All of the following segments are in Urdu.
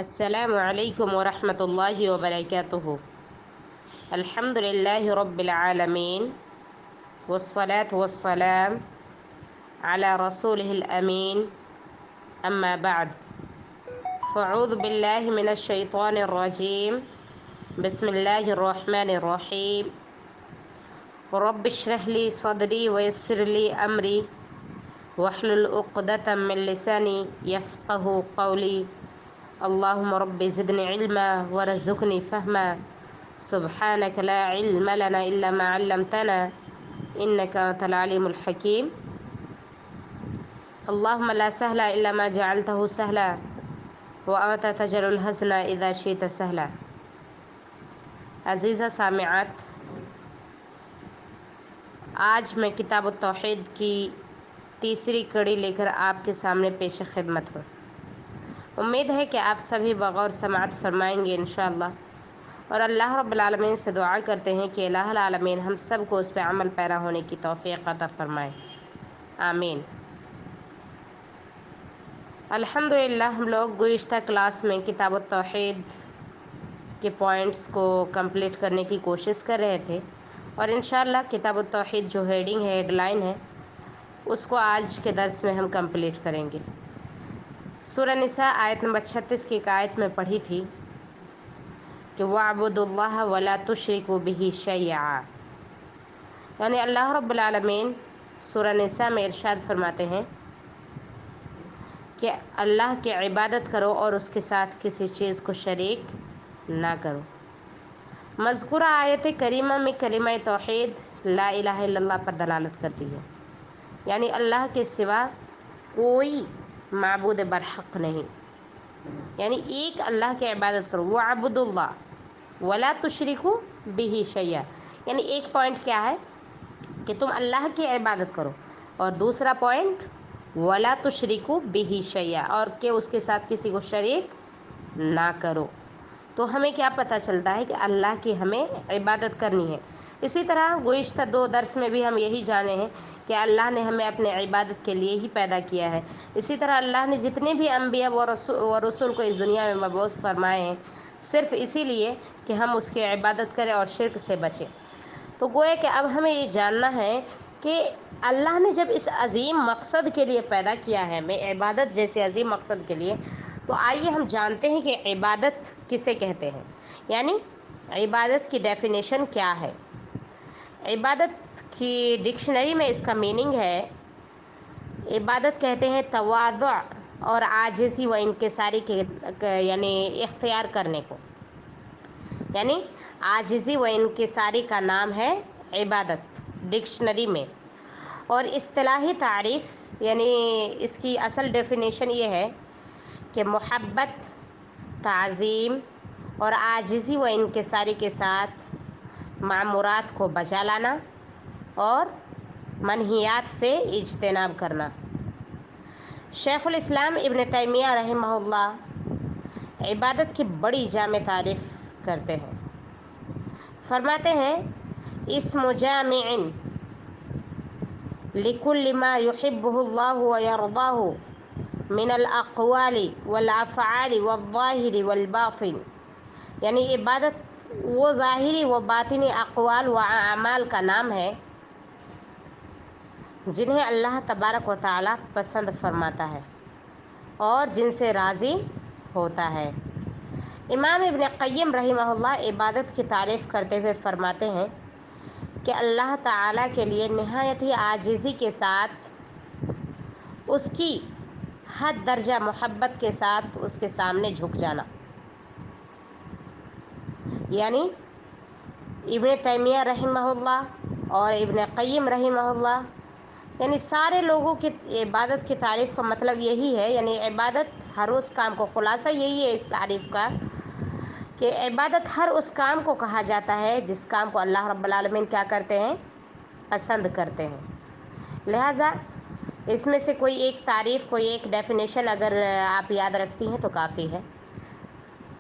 السلام عليكم ورحمة الله وبركاته. الحمد لله رب العالمين، والصلاة والسلام على رسوله الأمين. أما بعد، فأعوذ بالله من الشيطان الرجيم. بسم الله الرحمن الرحيم. رب اشرح لي صدري ويسر لي أمري واحلل عقدة من لساني يفقه قولي. اللهم رب زدني علما ورزقني فهما. سبحانك لا علم لنا إلا ما علمتنا إنك أنت العليم الحكيم. اللهم لا سهل إلا ما جعلته سهلا وأنت تجعل الحزن إذا شئت سهلا. عزیزہ سامعات، آج میں کتاب التوحید کی تیسری کڑی لے کر آپ کے سامنے پیش خدمت ہوں. امید ہے کہ آپ سبھی بغور سماعت فرمائیں گے انشاءاللہ، اور اللہ رب العالمین سے دعا کرتے ہیں کہ الہ العالمین ہم سب کو اس پہ عمل پیرا ہونے کی توفیق عطا فرمائے، آمین. الحمدللہ ہم لوگ گزشتہ کلاس میں کتاب التوحید کے پوائنٹس کو کمپلیٹ کرنے کی کوشش کر رہے تھے، اور انشاءاللہ کتاب التوحید جو ہیڈنگ ہے، ہیڈ لائن ہے، اس کو آج کے درس میں ہم کمپلیٹ کریں گے. سورہ نساء آیت نمبر 36 کی ایک آیت میں پڑھی تھی کہ وَاعْبُدُوا اللَّهَ وَلَا تُشْرِكُوا بِهِ شَيْئًا، یعنی اللہ رب العالمین سورہ نساء میں ارشاد فرماتے ہیں کہ اللہ کی عبادت کرو اور اس کے ساتھ کسی چیز کو شریک نہ کرو. مذکورہ آیت کریمہ میں کلمہ توحید لا الہ الا اللہ پر دلالت کرتی ہے، یعنی اللہ کے سوا کوئی معبود برحق نہیں، یعنی ایک اللہ کی عبادت کرو. وَاعْبُدُوا اللَّهَ وَلَا تُشْرِكُوا بِهِ شَيْئًا، یعنی ایک پوائنٹ کیا ہے کہ تم اللہ کی عبادت کرو، اور دوسرا پوائنٹ وَلَا تُشْرِكُوا بِهِ شَيْئًا، اور کہ اس کے ساتھ کسی کو شریک نہ کرو. تو ہمیں کیا پتہ چلتا ہے کہ اللہ کی ہمیں عبادت کرنی ہے. اسی طرح گزشتہ 2 درس میں بھی ہم یہی جانے ہیں کہ اللہ نے ہمیں اپنے عبادت کے لیے ہی پیدا کیا ہے. اسی طرح اللہ نے جتنے بھی انبیاء و رسول کو اس دنیا میں مبعوث فرمائے ہیں صرف اسی لیے کہ ہم اس کی عبادت کریں اور شرک سے بچیں. تو گویا کہ اب ہمیں یہ جاننا ہے کہ اللہ نے جب اس عظیم مقصد کے لیے پیدا کیا ہے ہمیں، عبادت جیسے عظیم مقصد کے لیے، تو آئیے ہم جانتے ہیں کہ عبادت کسے کہتے ہیں، یعنی عبادت کی ڈیفینیشن کیا ہے. عبادت کی ڈکشنری میں اس کا میننگ ہے، عبادت کہتے ہیں تواضع اور عاجزی و انکساری کے یعنی اختیار کرنے کو، یعنی عاجزی و انکساری کا نام ہے عبادت ڈکشنری میں. اور اصطلاحی تعریف یعنی اس کی اصل ڈیفینیشن یہ ہے کہ محبت، تعظیم اور عاجزی و انکساری کے ساتھ مأمورات کو بجا لانا اور منہیات سے اجتناب کرنا. شیخ الاسلام ابن تیمیہ رحمہ اللہ عبادت کی بڑی جامع تعریف کرتے ہیں. فرماتے ہیں اسم جامع لکل ما یحبہ اللہ ویرضاہ من الاقوال والافعال والظاہر والباطن، یعنی عبادت وہ ظاہری و باطنی اقوال و اعمال کا نام ہے جنہیں اللہ تبارک و تعالی پسند فرماتا ہے اور جن سے راضی ہوتا ہے. امام ابن قیم رحمہ اللہ عبادت کی تعریف کرتے ہوئے فرماتے ہیں کہ اللہ تعالی کے لیے نہایت ہی عاجزی کے ساتھ، اس کی حد درجہ محبت کے ساتھ اس کے سامنے جھک جانا. یعنی ابن تیمیہ رحمہ اللہ اور ابن قیم رحمہ اللہ، یعنی سارے لوگوں کی عبادت کی تعریف کا مطلب یہی ہے، یعنی عبادت ہر اس کام کو، خلاصہ یہی ہے اس تعریف کا کہ عبادت ہر اس کام کو کہا جاتا ہے جس کام کو اللہ رب العالمین کیا کرتے ہیں، پسند کرتے ہیں. لہٰذا اس میں سے کوئی ایک تعریف، کوئی ایک ڈیفینیشن اگر آپ یاد رکھتی ہیں تو کافی ہے،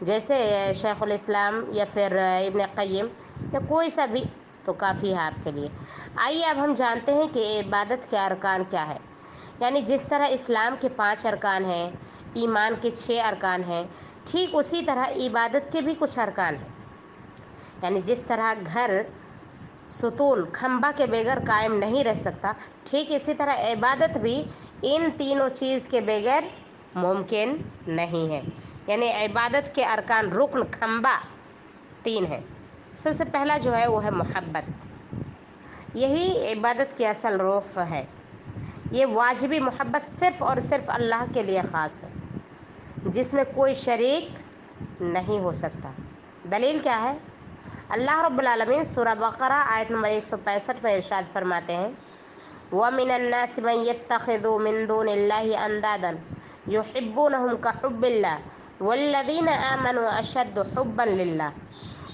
جیسے شیخ الاسلام یا پھر ابن قیم یا کوئی سا بھی، تو کافی ہے آپ کے لیے. آئیے اب ہم جانتے ہیں کہ عبادت کے ارکان کیا ہے. یعنی جس طرح اسلام کے 5 ارکان ہیں، ایمان کے 6 ارکان ہیں، ٹھیک اسی طرح عبادت کے بھی کچھ ارکان ہیں، یعنی جس طرح گھر ستون کھمبا کے بغیر قائم نہیں رہ سکتا، ٹھیک اسی طرح عبادت بھی ان تینوں چیز کے بغیر ممکن نہیں ہے۔ یعنی عبادت کے ارکان، رکن، کھمبا 3 ہیں۔ سب سے پہلا جو ہے وہ ہے محبت، یہی عبادت کی اصل روح ہے۔ یہ واجبی محبت صرف اور صرف اللہ کے لیے خاص ہے، جس میں کوئی شریک نہیں ہو سکتا۔ دلیل کیا ہے؟ اللہ رب العالمین سورہ بقرہ آیت نمبر 165 میں ارشاد فرماتے ہیں، وَمِنَ النَّاسِ مَن يَتَّخِذُ مِن دُونِ اللَّهِ أَندَادًا يُحِبُّونَهُمْ كَحُبِّ اللَّهِ وَالَّذِينَ آمَنُوا أَشَدُّ حُبًّا لِلَّهِ۔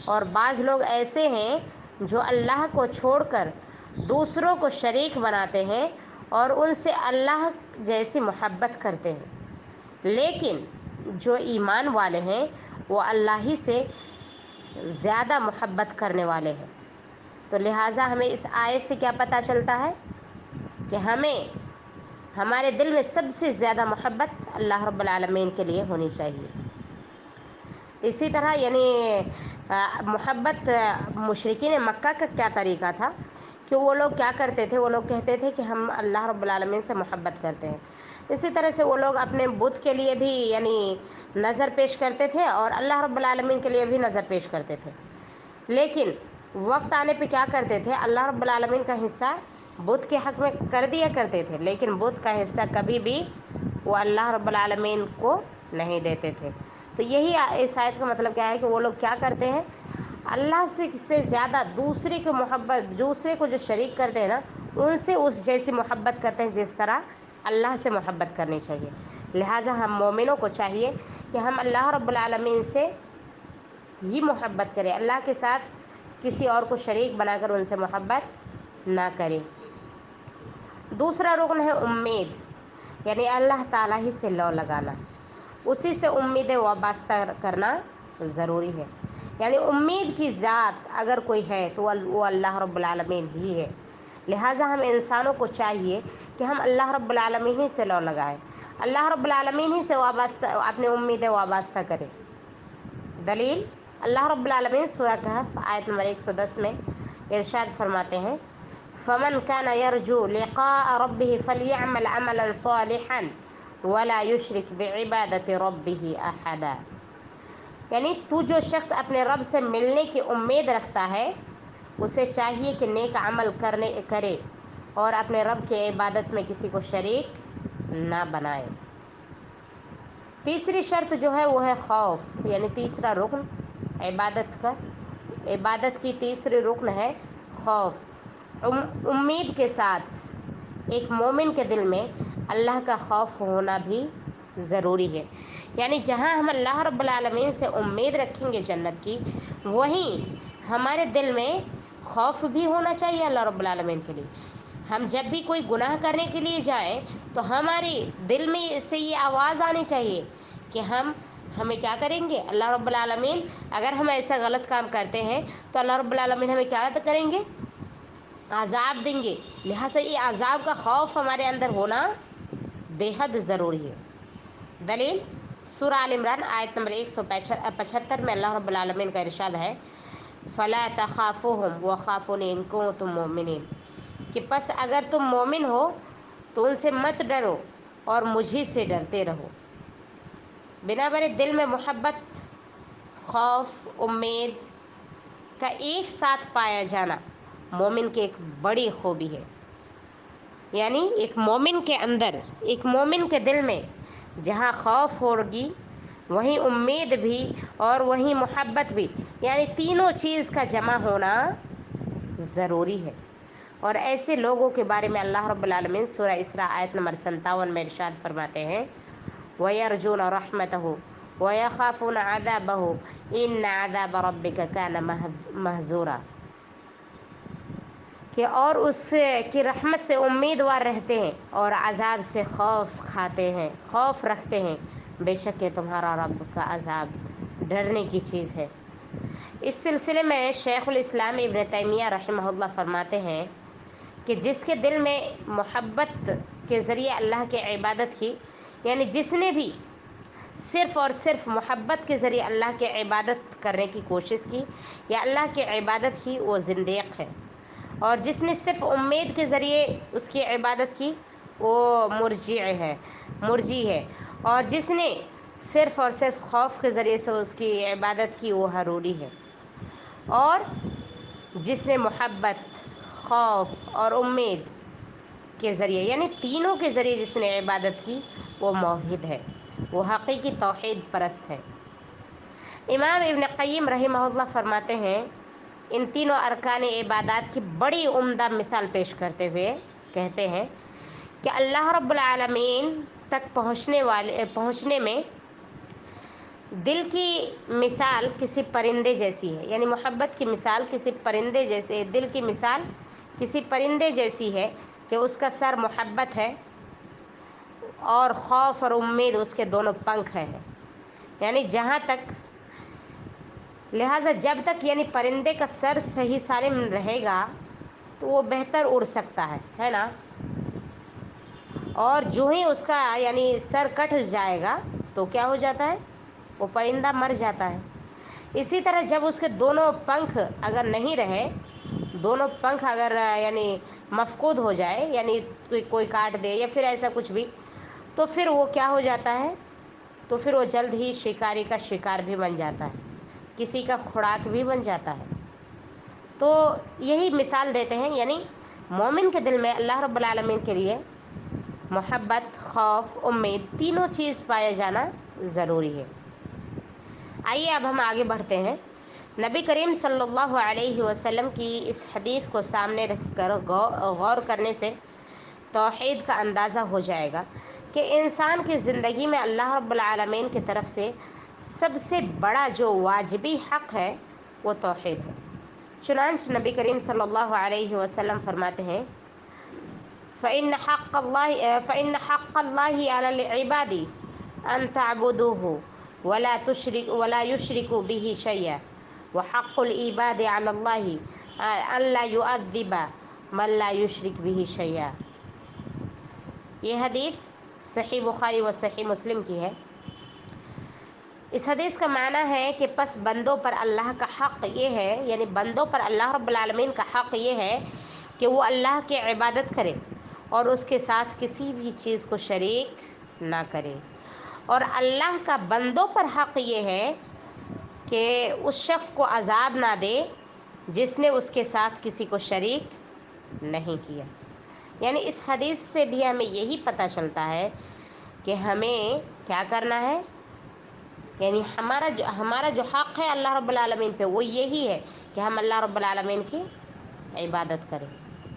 اور بعض لوگ ایسے ہیں جو اللہ کو چھوڑ کر دوسروں کو شریک بناتے ہیں اور ان سے اللہ جیسی محبت کرتے ہیں، لیکن جو ایمان والے ہیں وہ اللہ ہی سے زیادہ محبت کرنے والے ہیں۔ تو لہٰذا ہمیں اس آیت سے کیا پتہ چلتا ہے کہ ہمیں ہمارے دل میں سب سے زیادہ محبت اللہ رب العالمین کے لیے ہونی چاہیے۔ اسی طرح یعنی محبت مشرکین مکہ کا کیا طریقہ تھا کہ وہ لوگ کیا کرتے تھے، وہ لوگ کہتے تھے کہ ہم اللہ رب العالمین سے محبت کرتے ہیں۔ اسی طرح سے وہ لوگ اپنے بت کے لیے بھی یعنی نظر پیش کرتے تھے اور اللہ رب العالمین کے لیے بھی نظر پیش کرتے تھے، لیکن وقت آنے پہ کیا کرتے تھے، اللہ رب العالمین کا حصہ بت کے حق میں کر دیا کرتے تھے، لیکن بت کا حصہ کبھی بھی وہ اللہ رب العالمین کو نہیں دیتے تھے۔ تو یہی اس آیت کا مطلب کیا ہے کہ وہ لوگ کیا کرتے ہیں، اللہ سے زیادہ دوسرے کو محبت، دوسرے کو جو شریک کرتے ہیں نا، ان سے اس جیسی محبت کرتے ہیں جس طرح اللہ سے محبت کرنی چاہیے۔ لہٰذا ہم مومنوں کو چاہیے کہ ہم اللہ رب العالمین سے ہی محبت کریں، اللہ کے ساتھ کسی اور کو شریک بنا کر ان سے محبت نہ کریں۔ دوسرا رکن ہے امید، یعنی اللہ تعالیٰ ہی سے لو لگانا، اسی سے امیدیں وابستہ کرنا ضروری ہے۔ یعنی امید کی ذات اگر کوئی ہے تو وہ اللہ رب العالمین ہی ہے۔ لہٰذا ہم انسانوں کو چاہیے کہ ہم اللہ رب العالمین ہی سے لو لگائیں، اللہ رب العالمین ہی سے وابستہ اپنی امیدیں وابستہ کریں۔ دلیل، اللہ رب العالمین سورہ کہف آیت نمبر 110 میں ارشاد فرماتے ہیں، فَمَنْ كَانَ يَرْجُو لِقَاءَ رَبِّهِ فَلْيَعْمَلْ عَمَلًا صَالِحًا وَلَا يُشْرِكْ بِعِبَادَةِ رَبِّهِ أَحَدًا۔ یعنی تو جو شخص اپنے رب سے ملنے کی امید رکھتا ہے، اسے چاہیے کہ نیک عمل کرے اور اپنے رب کی عبادت میں کسی کو شریک نہ بنائے۔ تیسری شرط جو ہے وہ ہے خوف، یعنی تیسرا رکن عبادت کی تیسری رکن ہے خوف۔ امید کے ساتھ ایک مومن کے دل میں اللہ کا خوف ہونا بھی ضروری ہے۔ یعنی جہاں ہم اللہ رب العالمین سے امید رکھیں گے جنت کی، وہیں ہمارے دل میں خوف بھی ہونا چاہیے اللہ رب العالمین کے لیے۔ ہم جب بھی کوئی گناہ کرنے کے لیے جائیں تو ہمارے دل میں سے یہ آواز آنی چاہیے کہ ہمیں کیا کریں گے، اللہ رب العالمین اگر ہم ایسا غلط کام کرتے ہیں تو اللہ رب العالمین ہمیں کیا کریں گے، عذاب دیں گے۔ لہٰذا یہ عذاب کا خوف ہمارے اندر ہونا بے حد ضروری ہے۔ دلیل، سورہ آل عمران آیت نمبر 175 میں اللہ رب العالمین کا ارشاد ہے، فَلَا تَخَافُوهُمْ وَخَافُونِ إِن كُنتُم مُؤْمِنِينَ، کہ پس اگر تم مومن ہو تو ان سے مت ڈرو اور مجھی سے ڈرتے رہو۔ بنابر دل میں محبت، خوف، امید کا ایک ساتھ پایا جانا مومن کی ایک بڑی خوبی ہے۔ یعنی ایک مومن کے اندر، ایک مومن کے دل میں جہاں خوف ہوگی وہیں امید بھی اور وہیں محبت بھی، یعنی تینوں چیز کا جمع ہونا ضروری ہے۔ اور ایسے لوگوں کے بارے میں اللہ رب العالمین سورہ اسراء آیت نمبر 57 میں ارشاد فرماتے ہیں، وَيَرْجُونَ رَحْمَتَهُ وَيَخَافُونَ عَذَابَهُ إِنَّ عَذَابَ رَبِّكَ كَانَ مَحْذُورًا، کہ اور اس کی رحمت سے امیدوار رہتے ہیں اور عذاب سے خوف کھاتے ہیں، خوف رکھتے ہیں، بے شک کہ تمہارا رب کا عذاب ڈرنے کی چیز ہے۔ اس سلسلے میں شیخ الاسلام ابن تیمیہ رحمہ اللہ فرماتے ہیں کہ جس کے دل میں محبت کے ذریعے اللہ کی عبادت کی، یعنی جس نے بھی صرف اور صرف محبت کے ذریعے اللہ کی عبادت کرنے کی کوشش کی یا اللہ کی عبادت کی، وہ زندیق ہے، اور جس نے صرف امید کے ذریعے اس کی عبادت کی وہ مرجی ہے، اور جس نے صرف اور صرف خوف کے ذریعے سے اس کی عبادت کی وہ حروری ہے، اور جس نے محبت، خوف اور امید کے ذریعے یعنی تینوں کے ذریعے جس نے عبادت کی وہ موحد ہے، وہ حقیقی توحید پرست ہے۔ امام ابن قیم رحمہ اللہ فرماتے ہیں، ان تینوں ارکان عبادات کی بڑی عمدہ مثال پیش کرتے ہوئے کہتے ہیں کہ اللہ رب العالمین تک پہنچنے میں دل کی مثال کسی پرندے جیسی ہے، یعنی محبت کی مثال کسی پرندے جیسے، دل کی مثال کسی پرندے جیسی ہے کہ اس کا سر محبت ہے اور خوف اور امید اس کے دونوں پنکھ ہیں، یعنی جہاں تک، لہٰذا جب تک یعنی پرندے کا سر صحیح سالم رہے گا تو وہ بہتر اڑ سکتا ہے نا، اور جو ہی اس کا یعنی سر کٹ جائے گا تو کیا ہو جاتا ہے، وہ پرندہ مر جاتا ہے۔ اسی طرح جب اس کے دونوں پنکھ اگر نہیں رہے، دونوں پنکھ اگر یعنی مفقود ہو جائے، یعنی کوئی کاٹ دے یا پھر ایسا کچھ بھی، تو پھر وہ کیا ہو جاتا ہے، تو پھر وہ جلد ہی شکاری کا شکار بھی بن جاتا ہے، کسی کا خوراک بھی بن جاتا ہے۔ تو یہی مثال دیتے ہیں، یعنی مومن کے دل میں اللہ رب العالمین کے لیے محبت، خوف، امید تینوں چیز پایا جانا ضروری ہے۔ آئیے اب ہم آگے بڑھتے ہیں۔ نبی کریم صلی اللہ علیہ وسلم کی اس حدیث کو سامنے رکھ کر غور کرنے سے توحید کا اندازہ ہو جائے گا کہ انسان کی زندگی میں اللہ رب العالمین کی طرف سے سب سے بڑا جو واجبی حق ہے وہ توحید ہے۔ چنانچہ نبی کریم صلی اللہ علیہ وسلم فرماتے ہیں، فَإِنَّ حَقَّ اللَّهِ عَلَى الْعِبَادِ أَن تَعْبُدُوهُ وَلَا يُشْرِكُوا بِهِ شَيْئًا وَحَقُّ الْعِبَادِ عَلَى اللَّهِ أَن لَّا يُعَذِّبَ مَن لَّا يُشْرِكُ بِهِ شَيْئًا۔ یہ حدیث صحیح بخاری و صحیح مسلم کی ہے۔ اس حدیث کا معنی ہے کہ پس بندوں پر اللہ کا حق یہ ہے، یعنی بندوں پر اللہ رب العالمین کا حق یہ ہے کہ وہ اللہ کی عبادت کرے اور اس کے ساتھ کسی بھی چیز کو شریک نہ کرے، اور اللہ کا بندوں پر حق یہ ہے کہ اس شخص کو عذاب نہ دے جس نے اس کے ساتھ کسی کو شریک نہیں کیا۔ یعنی اس حدیث سے بھی ہمیں یہی پتہ چلتا ہے کہ ہمیں کیا کرنا ہے، یعنی ہمارا جو حق ہے اللہ رب العالمین پہ وہ یہی ہے کہ ہم اللہ رب العالمین کی عبادت کریں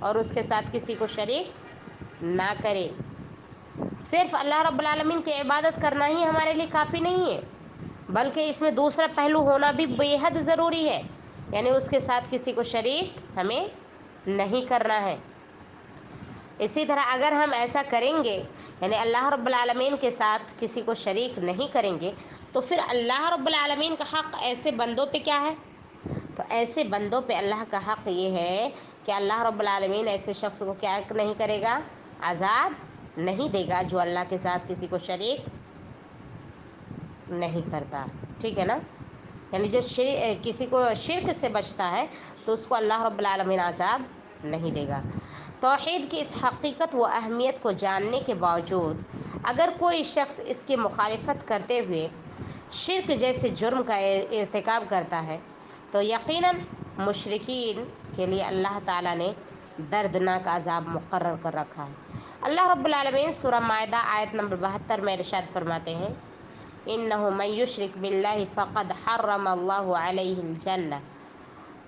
اور اس کے ساتھ کسی کو شریک نہ کریں۔ صرف اللہ رب العالمین کی عبادت کرنا ہی ہمارے لیے کافی نہیں ہے، بلکہ اس میں دوسرا پہلو ہونا بھی بے حد ضروری ہے، یعنی اس کے ساتھ کسی کو شریک ہمیں نہیں کرنا ہے۔ اسی طرح اگر ہم ایسا کریں گے، یعنی اللہ رب العالمین کے ساتھ کسی کو شریک نہیں کریں گے، تو پھر اللہ رب العالمین کا حق ایسے بندوں پہ کیا ہے، تو ایسے بندوں پہ اللہ کا حق یہ ہے کہ اللہ رب العالمین ایسے شخص کو کیا نہیں کرے گا، عذاب نہیں دے گا جو اللہ کے ساتھ کسی کو شریک نہیں کرتا، ٹھیک ہے نا، یعنی جو کسی کو شرک سے بچتا ہے تو اس کو اللہ رب العالمین عذاب نہیں دے گا۔ توحید کی اس حقیقت و اہمیت کو جاننے کے باوجود اگر کوئی شخص اس کی مخالفت کرتے ہوئے شرک جیسے جرم کا ارتکاب کرتا ہے تو یقیناً مشرکین کے لیے اللہ تعالیٰ نے دردناک عذاب مقرر کر رکھا ہے۔ اللہ رب العالمین سورہ مائدہ آیت نمبر 72 میں ارشاد فرماتے ہیں، إِنَّهُ مَن يُشْرِكْ بِاللَّهِ فَقَدْ حَرَّمَ اللَّهُ عَلَيْهِ الْجَنَّةَ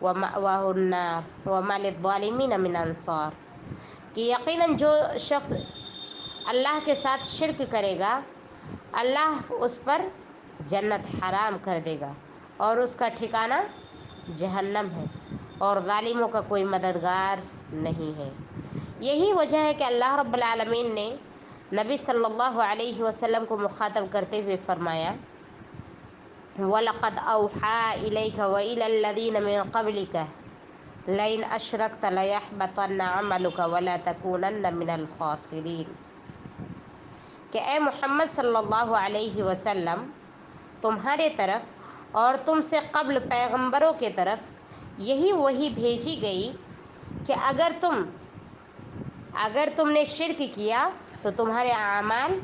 وَمَأْوَاهُ النَّارُ وَمَا لِلظَّالِمِينَ مِنْ أَنصَارٍ، کہ یقیناً جو شخص اللہ کے ساتھ شرک کرے گا اللہ اس پر جنت حرام کر دے گا اور اس کا ٹھکانہ جہنم ہے، اور ظالموں کا کوئی مددگار نہیں ہے۔ یہی وجہ ہے کہ اللہ رب العالمین نے نبی صلی اللہ علیہ وسلم کو مخاطب کرتے ہوئے فرمایا، وَلَقَدْ أَوْحَىٰ إِلَيْكَ وَإِلَى الَّذِينَ مِن قَبْلِكَ لَئِنْ أَشْرَكْتَ لَيَحْبَطَنَّ عَمَلُكَ وَلَتَكُونَنَّ مِنَ الْخَاسِرِينَ۔ کہ اے محمد صلی اللہ علیہ وسلم، تمہارے طرف اور تم سے قبل پیغمبروں کے طرف یہی وحی بھیجی گئی کہ اگر تم نے شرک کیا تو تمہارے اعمال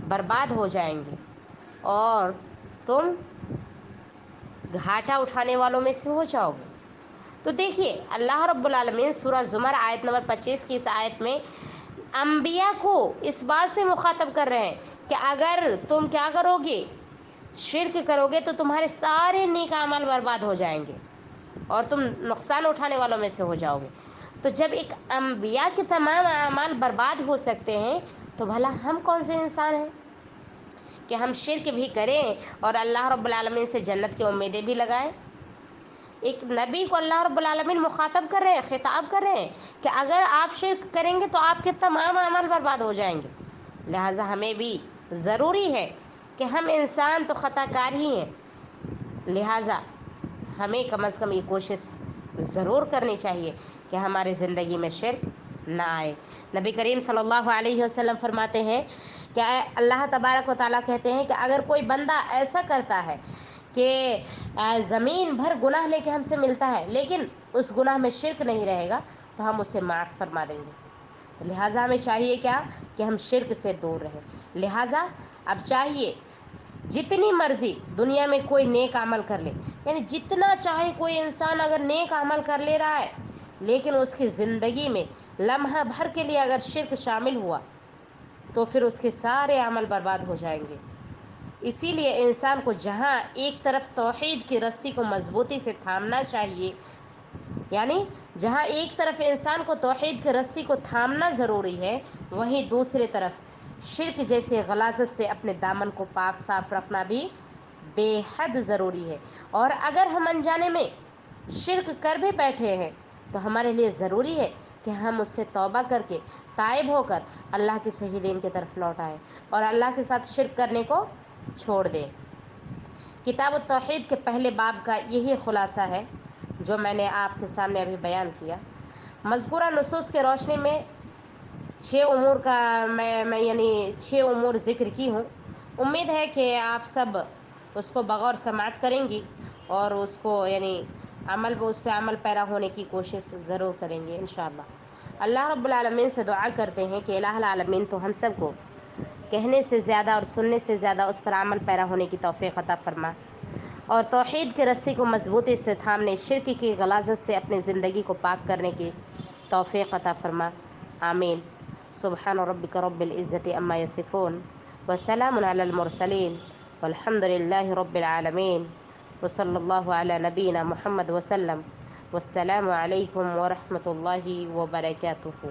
برباد ہو جائیں گے اور تم گھاٹا اٹھانے والوں میں سے ہو جاؤ گے۔ تو دیکھیے اللہ رب العالمین سورہ زمر آیت نمبر 25 کی اس آیت میں انبیاء کو اس بات سے مخاطب کر رہے ہیں کہ اگر تم کیا کرو گے، شرک کرو گے تو تمہارے سارے نیک اعمال برباد ہو جائیں گے اور تم نقصان اٹھانے والوں میں سے ہو جاؤ گے۔ تو جب ایک انبیاء کے تمام اعمال برباد ہو سکتے ہیں تو بھلا ہم کون سے انسان ہیں کہ ہم شرک بھی کریں اور اللہ رب العالمین سے جنت کی امیدیں بھی لگائیں۔ ایک نبی کو اللہ رب العالمین مخاطب کر رہے ہیں، خطاب کر رہے ہیں کہ اگر آپ شرک کریں گے تو آپ کے تمام اعمال برباد ہو جائیں گے۔ لہٰذا ہمیں بھی ضروری ہے کہ ہم انسان تو خطا کار ہی ہیں، لہٰذا ہمیں کم از کم یہ کوشش ضرور کرنی چاہیے کہ ہمارے زندگی میں شرک نہ آئے۔ نبی کریم صلی اللہ علیہ وسلم فرماتے ہیں کہ اللہ تبارک و تعالیٰ کہتے ہیں کہ اگر کوئی بندہ ایسا کرتا ہے کہ زمین بھر گناہ لے کے ہم سے ملتا ہے لیکن اس گناہ میں شرک نہیں رہے گا تو ہم اسے معاف فرما دیں گے۔ لہٰذا ہمیں چاہیے کیا کہ ہم شرک سے دور رہیں۔ لہٰذا اب چاہیے جتنی مرضی دنیا میں کوئی نیک عمل کر لے، یعنی جتنا چاہے کوئی انسان اگر نیک عمل کر لے رہا ہے لیکن اس کی زندگی میں لمحہ بھر کے لیے اگر شرک شامل ہوا تو پھر اس کے سارے عمل برباد ہو جائیں گے۔ اسی لیے انسان کو جہاں ایک طرف توحید کی رسی کو مضبوطی سے تھامنا چاہیے، یعنی جہاں ایک طرف انسان کو توحید کی رسی کو تھامنا ضروری ہے، وہیں دوسری طرف شرک جیسے غلاظت سے اپنے دامن کو پاک صاف رکھنا بھی بے حد ضروری ہے۔ اور اگر ہم انجانے میں شرک کر بھی بیٹھے ہیں تو ہمارے لیے ضروری ہے کہ ہم اس سے توبہ کر کے تائب ہو کر اللہ کے صحیح دین کی طرف لوٹ آئیں اور اللہ کے ساتھ شرک کرنے کو چھوڑ دیں۔ کتاب التوحید کے پہلے باب کا یہی خلاصہ ہے جو میں نے آپ کے سامنے ابھی بیان کیا۔ مذکورہ نصوص کے روشنی میں 6 امور کا میں یعنی 6 امور ذکر کی ہوں۔ امید ہے کہ آپ سب اس کو بغور سماعت کریں گی اور اس کو یعنی اس پہ عمل پیرا ہونے کی کوشش ضرور کریں گے انشاءاللہ۔ اللہ رب العالمین سے دعا کرتے ہیں کہ الہ العالمین تو ہم سب کو کہنے سے زیادہ اور سننے سے زیادہ اس پر عمل پیرا ہونے کی توفیق عطا فرما اور توحید کی رسی کو مضبوطی سے تھامنے، شرک کی غلاظت سے اپنی زندگی کو پاک کرنے کی توفیق عطا فرما، آمین۔ سبحان ربک رب العزت عما یصفون وسلام علی المرسلین والحمد للہ رب العالمین وصلی اللہ علی نبینا محمد وسلم۔ والسلام علیکم ورحمۃ اللہ وبرکاتہ۔